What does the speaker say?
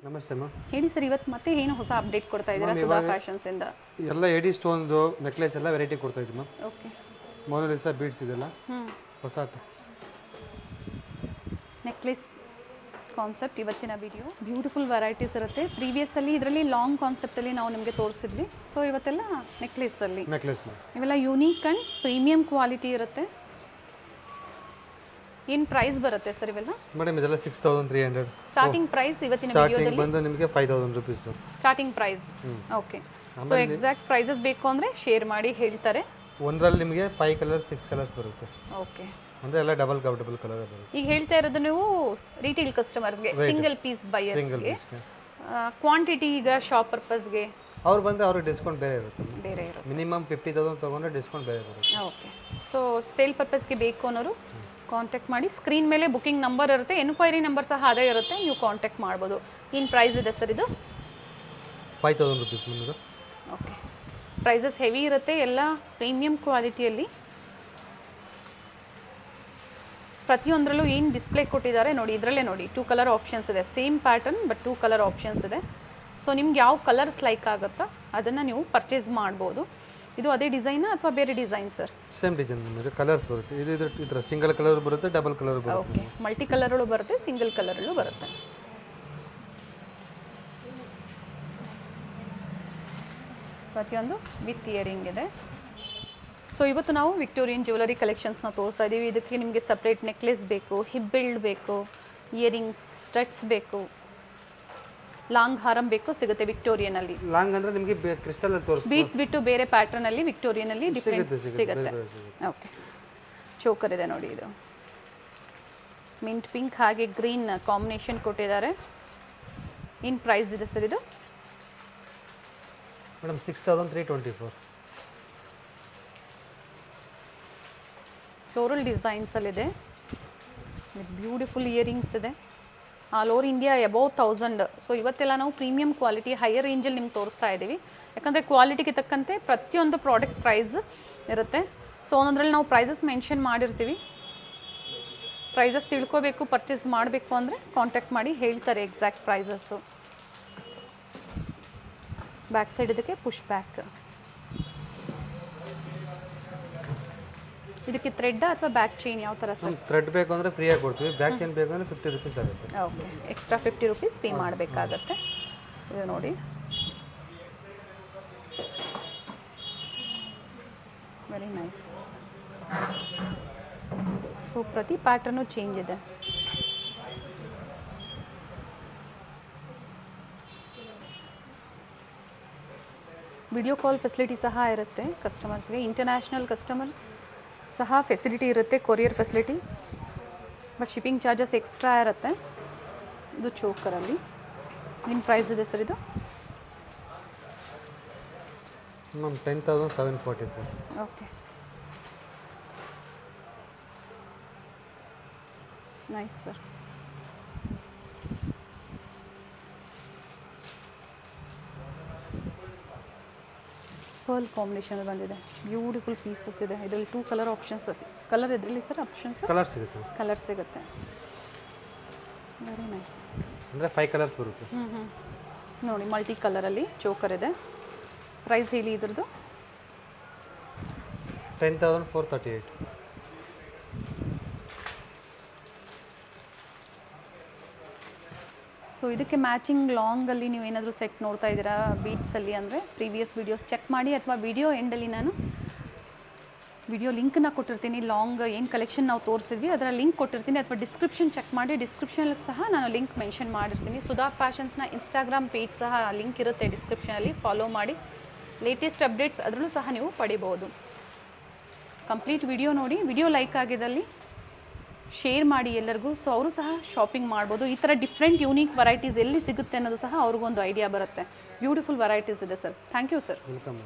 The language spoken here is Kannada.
ನಮಸ್ತೆ ಮ್ಯಾಮ್. ಹೇಳಿ ಸರ್, ಇವತ್ತು ಮತ್ತೆ ಏನು ಹೊಸ ಅಪ್ಡೇಟ್ ಕೊಡ್ತಾ ಇದ್ದೀರಾ ಸುಧಾ ಫ್ಯಾಷನ್ಸ್ ಇಂದ? ಎಲ್ಲ 80 ಸ್ಟೋನ್ದು ನೆಕ್ಲೆಸ್ ಎಲ್ಲ ವೆರೈಟಿ ಕೊಡ್ತಾ ಇದ್ದೀವಿ ಮ್ಯಾಮ್. ಓಕೆ, ಮೊನಾಲಿಸಾ ಬೀಡ್ಸ್ ಇದೆಲ್ಲ ಹೊಸ ನೆಕ್ಲೆಸ್ ಕಾನ್ಸೆಪ್ಟ್ ಇವತ್ತಿನ ವಿಡಿಯೋ. ಬ್ಯೂಟಿಫುಲ್ ವೆರೈಟೀಸ್ ಇರುತ್ತೆ. ಪ್ರೀವಿಯಸ್ಸಲ್ಲಿ ಇದರಲ್ಲಿ ಲಾಂಗ್ ಕಾನ್ಸೆಪ್ಟಲ್ಲಿ ನಾವು ನಿಮಗೆ ತೋರಿಸಿದ್ವಿ. ಸೊ ಇವತ್ತೆಲ್ಲ ನೆಕ್ಲೆಸ್ಸಲ್ಲಿ ನೆಕ್ಲೆಸ್ ಮ್ಯಾಮ್. ಇವೆಲ್ಲ ಯೂನಿಕ್ ಆ್ಯಂಡ್ ಪ್ರೀಮಿಯಂ ಕ್ವಾಲಿಟಿ ಇರುತ್ತೆ. ಏನು ಪ್ರೈಸ್ ಬರುತ್ತೆ ಸರ್ ಇವೆಲ್ಲ? ಮೇಡಮ್ ಇದೆಲ್ಲ 6300 ಸ್ಟಾರ್ಟಿಂಗ್ ಪ್ರೈಸ್ ಇವತ್ತಿನ ಸ್ಟಾರ್ಟಿಂಗ್ ವಿಡಿಯೋದಲ್ಲಿ ಬಂದು ನಿಮಗೆ 5000 rupees starting price. Okay, so exact prices ಬೇಕು ಅಂದರೆ ಶೇರ್ ಮಾಡಿ ಹೇಳ್ತಾರೆ. ಒಂದರಲ್ಲಿ ನಿಮಗೆ 5 ಕಲರ್ಸ್ 6 ಕಲರ್ಸ್ ಬರುತ್ತೆ. ಓಕೆ, ಅಂದರೆ ಎಲ್ಲ ಡಬಲ್ ಕಲರ್ ಬರುತ್ತೆ. ಈಗ ಹೇಳ್ತಾ ಇರೋದು ನೀವು ರಿಟೇಲ್ ಕಸ್ಟಮರ್ಸ್ಗೆ, ಸಿಂಗಲ್ ಪೀಸ್ ಬೈಯರ್ಸ್ಗೆ, ಕ್ವಾಂಟಿಟಿ ಈಗ ಶಾಪ್ ಪರ್ಪಸ್ಗೆ ಅವ್ರು ಬಂದರೆ ಅವ್ರಿಗೆ ಡಿಸ್ಕೌಂಟ್ ಬೇರೆ ಇರುತ್ತೆ. ಬೇರೆ ಇರುತ್ತೆ. ಮಿನಿಮಮ್ 50,000 ತೊಗೊಂಡ್ರೆ ಡಿಸ್ಕೌಂಟ್ ಬೇರೆ ಬರುತ್ತೆ. ಓಕೆ, ಸೊ ಸೇಲ್ ಪರ್ಪಸ್ಗೆ ಬೇಕು ಅನ್ನೋರು ಕಾಂಟ್ಯಾಕ್ಟ್ ಮಾಡಿ. ಸ್ಕ್ರೀನ್ ಮೇಲೆ ಬುಕಿಂಗ್ ನಂಬರ್ ಇರುತ್ತೆ, ಎನ್ಕ್ವೈರಿ ನಂಬರ್ ಸಹ ಅದೇ ಇರುತ್ತೆ, ನೀವು ಕಾಂಟ್ಯಾಕ್ಟ್ ಮಾಡ್ಬೋದು. ಏನು ಪ್ರೈಸ್ ಇದೆ ಸರ್ ಇದು? 5000 ರೂಪೀಸ್ ಮುಂದೆ. ಓಕೆ, ಪ್ರೈಸಸ್ ಹೆವಿ ಇರುತ್ತೆ, ಎಲ್ಲ ಪ್ರೀಮಿಯಂ ಕ್ವಾಲಿಟಿಯಲ್ಲಿ. ಪ್ರತಿಯೊಂದರಲ್ಲೂ ಏನು ಡಿಸ್ಪ್ಲೇ ಕೊಟ್ಟಿದ್ದಾರೆ ನೋಡಿ, ಇದರಲ್ಲೇ ನೋಡಿ 2 ಕಲರ್ ಆಪ್ಷನ್ಸ್ ಇದೆ. Same pattern but 2 colour options ಇದೆ. ಸೊ ನಿಮ್ಗೆ ಯಾವ ಕಲರ್ಸ್ ಲೈಕ್ ಆಗುತ್ತಾ ಅದನ್ನು ನೀವು ಪರ್ಚೇಸ್ ಮಾಡ್ಬೋದು. ಇದು ಅದೇ ಡಿಸೈನಾ ಅಥವಾ ಬೇರೆ ಡಿಸೈನ್ ಸರ್? ಸೇಮ್ ಡಿಸೈನ್ ಇದೆ, ಕಲರ್ಸ್ ಬರುತ್ತೆ. ಇದರ ಸಿಂಗಲ್ ಕಲರ್ ಬರುತ್ತೆ, ಡಬಲ್ ಕಲರ್ ಬರುತ್ತೆ. ಓಕೆ, ಮಲ್ಟಿ ಕಲರಲ್ಲೂ ಬರುತ್ತೆ, ಸಿಂಗಲ್ ಕಲರಲ್ಲೂ ಬರುತ್ತೆ. ಪ್ರತಿಯೊಂದು ವಿತ್ ಇಯರಿಂಗ್ ಇದೆ. ಸೊ ಇವತ್ತು ನಾವು ವಿಕ್ಟೋರಿಯನ್ ಜ್ಯುವೆಲರಿ ಕಲೆಕ್ಷನ್ಸ್ನ ತೋರಿಸ್ತಾ ಇದ್ದೀವಿ. ಇದಕ್ಕೆ ನಿಮಗೆ ಸಪ್ರೇಟ್ ನೆಕ್ಲೆಸ್ ಬೇಕು, ಹಿಪ್ ಬೆಲ್ಟ್ ಬೇಕು, ಇಯರಿಂಗ್ಸ್, ಸ್ಟಡ್ಸ್ ಬೇಕು, ಲಾಂಗ್ ಹಾರಂ ಬೇಕು, ಸಿಗುತ್ತೆ ವಿಕ್ಟೋರಿಯನಲ್ಲಿ. ಲಾಂಗ್ ಅಂದರೆ ನಿಮಗೆ ಕ್ರಿಸ್ಟಲ್ ಅಲ್ಲಿ ತೋರಿಸ್ತೀವಿ. ಬೀಡ್ಸ್ ಬಿಟ್ಟು ಬೇರೆ ಪ್ಯಾಟರ್ನಲ್ಲಿ ವಿಕ್ಟೋರಿಯನಲ್ಲಿ ಡಿಫ್ರೆಂಟ್ ಸಿಗುತ್ತೆ. ಓಕೆ, ಚೋಕರ್ ಇದೆ ನೋಡಿ, ಇದು ಮಿಂಟ್ ಪಿಂಕ್ ಹಾಗೆ ಗ್ರೀನ್ ಕಾಂಬಿನೇಷನ್ ಕೊಟ್ಟಿದ್ದಾರೆ. ಏನು ಪ್ರೈಸ್ ಇದೆ ಸರ್ ಇದು? ಮೇಡಮ್ 6324. ಫ್ಲೋರಲ್ ಡಿಸೈನ್ಸಲ್ಲಿದೆ, ಬ್ಯೂಟಿಫುಲ್ ಇಯರಿಂಗ್ಸ್ ಇದೆ. All over India above 1000. So ಇವತ್ತೆಲ್ಲ ನಾವು ಪ್ರೀಮಿಯಂ ಕ್ವಾಲಿಟಿ ಹೈಯರ್ ರೇಂಜಲ್ಲಿ ನಿಮ್ಗೆ ತೋರಿಸ್ತಾ ಇದ್ದೀವಿ. ಯಾಕಂದರೆ ಕ್ವಾಲಿಟಿಗೆ ತಕ್ಕಂತೆ ಪ್ರತಿಯೊಂದು ಪ್ರಾಡಕ್ಟ್ ಪ್ರೈಸ್ ಇರುತ್ತೆ. ಸೊ ಒಂದೊಂದರಲ್ಲಿ ನಾವು ಪ್ರೈಸಸ್ ಮೆನ್ಷನ್ ಮಾಡಿರ್ತೀವಿ. ಪ್ರೈಸಸ್ ತಿಳ್ಕೋಬೇಕು, ಪರ್ಚೇಸ್ ಮಾಡಬೇಕು ಅಂದರೆ ಕಾಂಟ್ಯಾಕ್ಟ್ ಮಾಡಿ, ಹೇಳ್ತಾರೆ ಎಕ್ಸಾಕ್ಟ್ ಪ್ರೈಸಸ್ಸು. ಬ್ಯಾಕ್ ಸೈಡ್ ಇದಕ್ಕೆ ಪುಷ್ ಬ್ಯಾಕ್. ಇದಕ್ಕೆ ಥ್ರೆಡ್ ಅಥವಾ ಬ್ಯಾಕ್ ಚೈನ್ ಯಾವ ಥರ ಸರ್? ಥ್ರೆಡ್ ಬೇಕು ಅಂದರೆ ಫ್ರೀಯಾಗಿ ಕೊಡ್ತೀವಿ, ಬ್ಯಾಕ್ ಚೈನ್ ಬೇಕು ಅಂದರೆ 50 ರೂಪೀಸ್ ಆಗುತ್ತೆ. ಓಕೆ, ಎಕ್ಸ್ಟ್ರಾ 50 ರೂಪೀಸ್ ಪೇ ಮಾಡಬೇಕಾಗತ್ತೆ. ಇದು ನೋಡಿ, ವೆರಿ ನೈಸ್. ಸೊ ಪ್ರತಿ ಪ್ಯಾಟರ್ನು ಚೇಂಜ್ ಇದೆ. ವಿಡಿಯೋ ಕಾಲ್ ಫೆಸಿಲಿಟಿ ಸಹ ಇರುತ್ತೆ ಕಸ್ಟಮರ್ಸ್ಗೆ. ಇಂಟರ್ನ್ಯಾಷನಲ್ ಕಸ್ಟಮರ್ ಸಹ ಫೆಸಿಲಿಟಿ ಇರುತ್ತೆ, courier facility. But shipping charges extra ಇರುತ್ತೆ. ಇದು ಚೋಕರಲ್ಲಿ. ಏನು ಪ್ರೈಸ್ ಇದೆ ಸರ್ ಇದು? Ma'am 10,744. Okay, nice sir. Pearl combination ಬಂದಿದೆ, ಬ್ಯೂಟಿಫುಲ್ ಪೀಸಸ್ ಇದೆ. ಇದರಲ್ಲಿ 2 ಕಲರ್ ಆಪ್ಷನ್ಸ್. ಕಲರ್ ಇದರಲ್ಲಿ ಸರ್ ಆಪ್ಷನ್ಸ್? ಕಲರ್ ಸಿಗುತ್ತೆ. ಕಲರ್ ಸಿಗುತ್ತೆ, ವೆರಿ ನೈಸ್. ಅಂದರೆ 5 ಕಲರ್ಸ್ ಬರುತ್ತೆ. ನೋಡಿ, ಮಲ್ಟಿ ಕಲರಲ್ಲಿ ಚೋಕರ್ ಇದೆ. ಪ್ರೈಸ್ ಹೇಳಿ ಇದ್ರದ್ದು? 10,438. ಸೊ ಇದಕ್ಕೆ ಮ್ಯಾಚಿಂಗ್ ಲಾಂಗಲ್ಲಿ ನೀವು ಏನಾದರೂ ಸೆಟ್ ನೋಡ್ತಾ ಇದ್ದೀರಾ ಬೀಡ್ಸಲ್ಲಿ ಅಂದರೆ ಪ್ರೀವಿಯಸ್ ವೀಡಿಯೋಸ್ ಚೆಕ್ ಮಾಡಿ, ಅಥವಾ ವಿಡಿಯೋ ಎಂಡಲ್ಲಿ ನಾನು ವಿಡಿಯೋ ಲಿಂಕನ್ನ ಕೊಟ್ಟಿರ್ತೀನಿ. ಲಾಂಗ್ ಏನು ಕಲೆಕ್ಷನ್ ನಾವು ತೋರಿಸಿದ್ವಿ ಅದರ ಲಿಂಕ್ ಕೊಟ್ಟಿರ್ತೀನಿ, ಅಥವಾ ಡಿಸ್ಕ್ರಿಪ್ಷನ್ ಚೆಕ್ ಮಾಡಿ. ಡಿಸ್ಕ್ರಿಪ್ಷನಲ್ಲಿ ಸಹ ನಾನು ಲಿಂಕ್ ಮೆನ್ಷನ್ ಮಾಡಿರ್ತೀನಿ. ಸುಧಾ ಫ್ಯಾಷನ್ಸ್ನ ಇನ್ಸ್ಟಾಗ್ರಾಮ್ ಪೇಜ್ ಸಹ ಲಿಂಕ್ ಇರುತ್ತೆ ಡಿಸ್ಕ್ರಿಪ್ಷನಲ್ಲಿ, ಫಾಲೋ ಮಾಡಿ. ಲೇಟೆಸ್ಟ್ ಅಪ್ಡೇಟ್ಸ್ ಅದರಲ್ಲೂ ಸಹ ನೀವು ಪಡಿಬೋದು. ಕಂಪ್ಲೀಟ್ ವಿಡಿಯೋ ನೋಡಿ, ವಿಡಿಯೋ ಲೈಕ್ ಆಗಿದ್ದಲ್ಲಿ ಶೇರ್ ಮಾಡಿ ಎಲ್ಲರಿಗೂ. ಸೊ ಅವರು ಸಹ ಶಾಪಿಂಗ್ ಮಾಡ್ಬೋದು. ಈ ಥರ ಡಿಫ್ರೆಂಟ್ ಯೂನಿಕ್ ವೆರೈಟೀಸ್ ಎಲ್ಲಿ ಸಿಗುತ್ತೆ ಅನ್ನೋದು ಸಹ ಅವ್ರಿಗೊಂದು ಐಡಿಯಾ ಬರುತ್ತೆ. ಬ್ಯೂಟಿಫುಲ್ ವೆರೈಟೀಸ್ ಇದೆ sir. Thank you sir. Welcome.